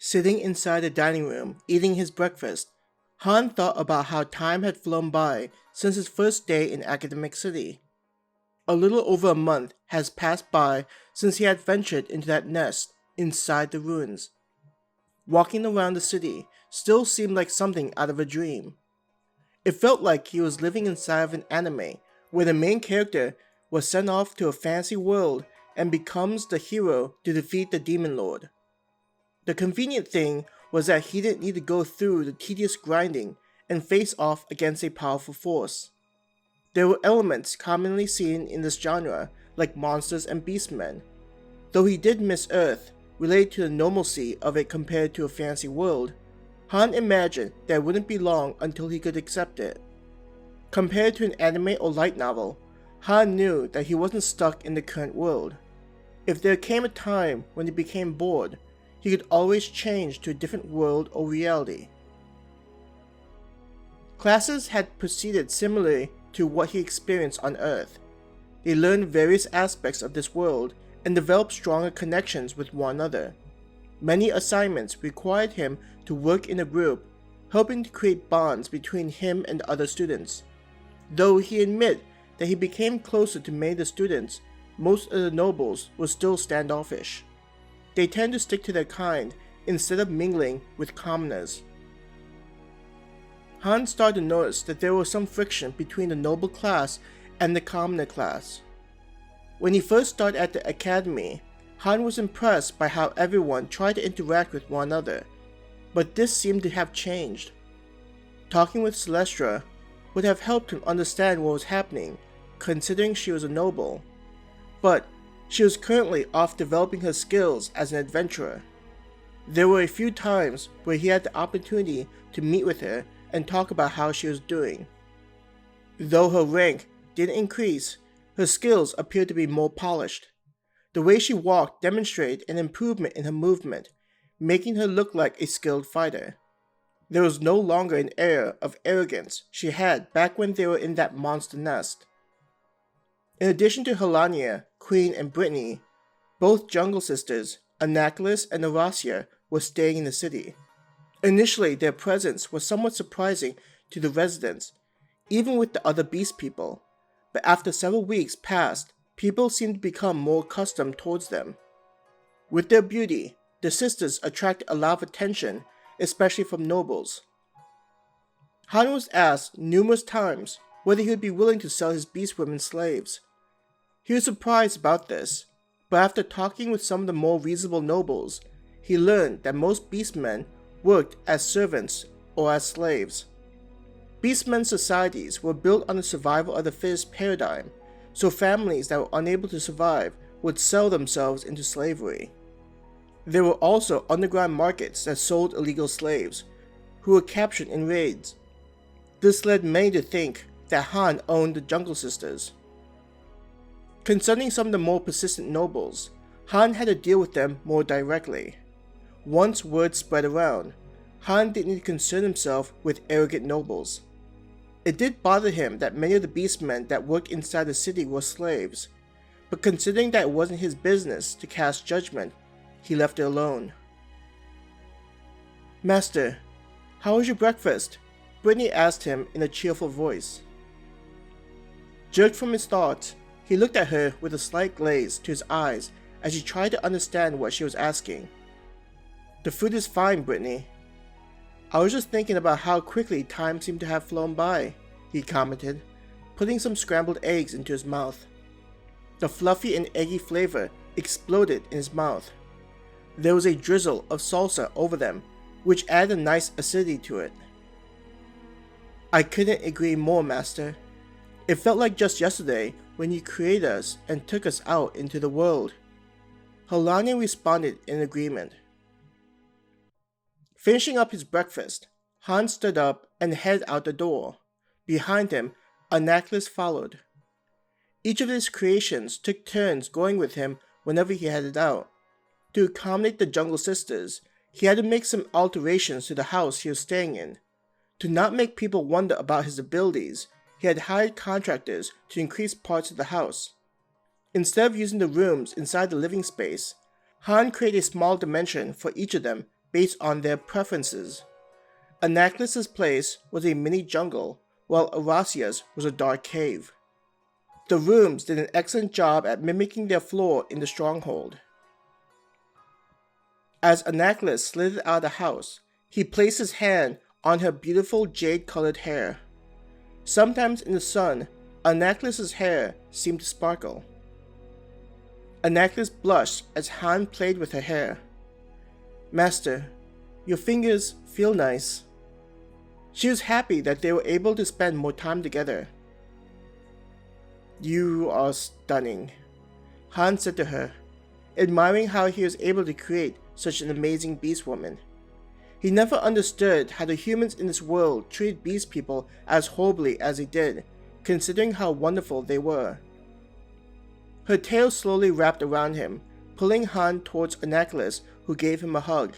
Sitting inside the dining room, eating his breakfast, Han thought about how time had flown by since his first day in Academic City. A little over a month has passed by since he had ventured into that nest inside the ruins. Walking around the city still seemed like something out of a dream. It felt like he was living inside of an anime where the main character was sent off to a fancy world and becomes the hero to defeat the Demon Lord. The convenient thing was that he didn't need to go through the tedious grinding and face off against a powerful force. There were elements commonly seen in this genre, like monsters and beastmen. Though he did miss Earth, related to the normalcy of it compared to a fancy world, Han imagined that it wouldn't be long until he could accept it. Compared to an anime or light novel, Han knew that he wasn't stuck in the current world. If there came a time when he became bored, he could always change to a different world or reality. Classes had proceeded similarly to what he experienced on Earth. They learned various aspects of this world and developed stronger connections with one another. Many assignments required him to work in a group, helping to create bonds between him and other students. Though he admitted that he became closer to many of the students, most of the nobles were still standoffish. They tend to stick to their kind instead of mingling with commoners. Han started to notice that there was some friction between the noble class and the commoner class. When he first started at the academy, Han was impressed by how everyone tried to interact with one another, but this seemed to have changed. Talking with Celestra would have helped him understand what was happening, considering she was a noble. But she was currently off developing her skills as an adventurer. There were a few times where he had the opportunity to meet with her and talk about how she was doing. Though her rank didn't increase, her skills appeared to be more polished. The way she walked demonstrated an improvement in her movement, making her look like a skilled fighter. There was no longer an air of arrogance she had back when they were in that monster nest. In addition to Helania, Queen, and Brittany, both jungle sisters, Annapolis and Arasia, were staying in the city. Initially, their presence was somewhat surprising to the residents, even with the other beast people, but after several weeks passed, people seemed to become more accustomed towards them. With their beauty, the sisters attracted a lot of attention, especially from nobles. Han was asked numerous times whether he would be willing to sell his beast women slaves. He was surprised about this, but after talking with some of the more reasonable nobles, he learned that most beastmen worked as servants or as slaves. Beastmen societies were built on the survival of the fittest paradigm, so families that were unable to survive would sell themselves into slavery. There were also underground markets that sold illegal slaves, who were captured in raids. This led many to think that Han owned the Jungle Sisters. Concerning some of the more persistent nobles, Han had to deal with them more directly. Once word spread around, Han didn't need to concern himself with arrogant nobles. It did bother him that many of the beastmen that worked inside the city were slaves, but considering that it wasn't his business to cast judgment, he left it alone. "Master, how was your breakfast?" Brittany asked him in a cheerful voice. Jerked from his thoughts, he looked at her with a slight glaze to his eyes as he tried to understand what she was asking. "The food is fine, Brittany. I was just thinking about how quickly time seemed to have flown by," he commented, putting some scrambled eggs into his mouth. The fluffy and eggy flavor exploded in his mouth. There was a drizzle of salsa over them, which added a nice acidity to it. "I couldn't agree more, Master. It felt like just yesterday when you created us and took us out into the world." Helania responded in agreement. Finishing up his breakfast, Han stood up and headed out the door. Behind him, Annapolis followed. Each of his creations took turns going with him whenever he headed out. To accommodate the Jungle Sisters, he had to make some alterations to the house he was staying in. To not make people wonder about his abilities, he had hired contractors to increase parts of the house. Instead of using the rooms inside the living space, Han created a small dimension for each of them based on their preferences. Anaklus's place was a mini jungle, while Arasia's was a dark cave. The rooms did an excellent job at mimicking their floor in the stronghold. As Anaklus slithered out of the house, he placed his hand on her beautiful jade-colored hair. Sometimes in the sun, Anaklus's hair seemed to sparkle. Anaklus blushed as Han played with her hair. "Master, your fingers feel nice." She was happy that they were able to spend more time together. "You are stunning," Han said to her, admiring how he was able to create such an amazing beast woman. He never understood how the humans in this world treated beast people as horribly as they did, considering how wonderful they were. Her tail slowly wrapped around him, pulling Han towards Anaklus, who gave him a hug.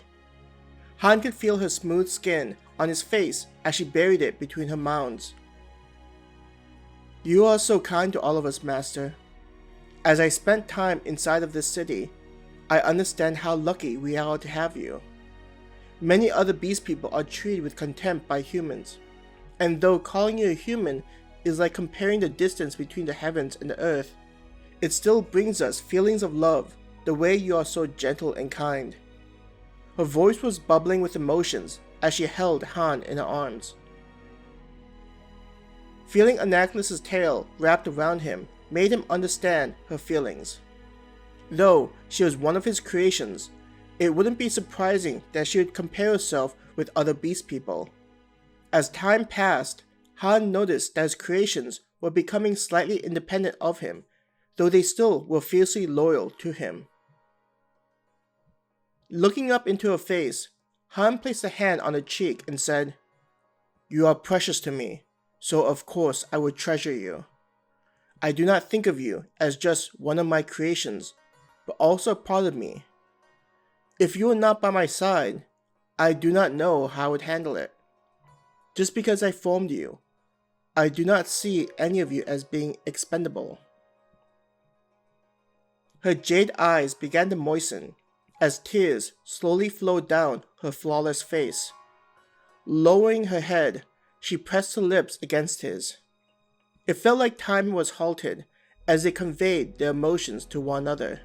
Han could feel her smooth skin on his face as she buried it between her mounds. "You are so kind to all of us, Master. As I spent time inside of this city, I understand how lucky we are to have you. Many other beast people are treated with contempt by humans, and though calling you a human is like comparing the distance between the heavens and the earth, it still brings us feelings of love the way you are so gentle and kind." Her voice was bubbling with emotions as she held Han in her arms. Feeling Anaklus's tail wrapped around him made him understand her feelings. Though she was one of his creations, it wouldn't be surprising that she would compare herself with other beast people. As time passed, Han noticed that his creations were becoming slightly independent of him, though they still were fiercely loyal to him. Looking up into her face, Han placed a hand on her cheek and said, "You are precious to me, so of course I will treasure you. I do not think of you as just one of my creations, but also a part of me. If you were not by my side, I do not know how I would handle it. Just because I formed you, I do not see any of you as being expendable." Her jade eyes began to moisten as tears slowly flowed down her flawless face. Lowering her head, she pressed her lips against his. It felt like time was halted as they conveyed their emotions to one another.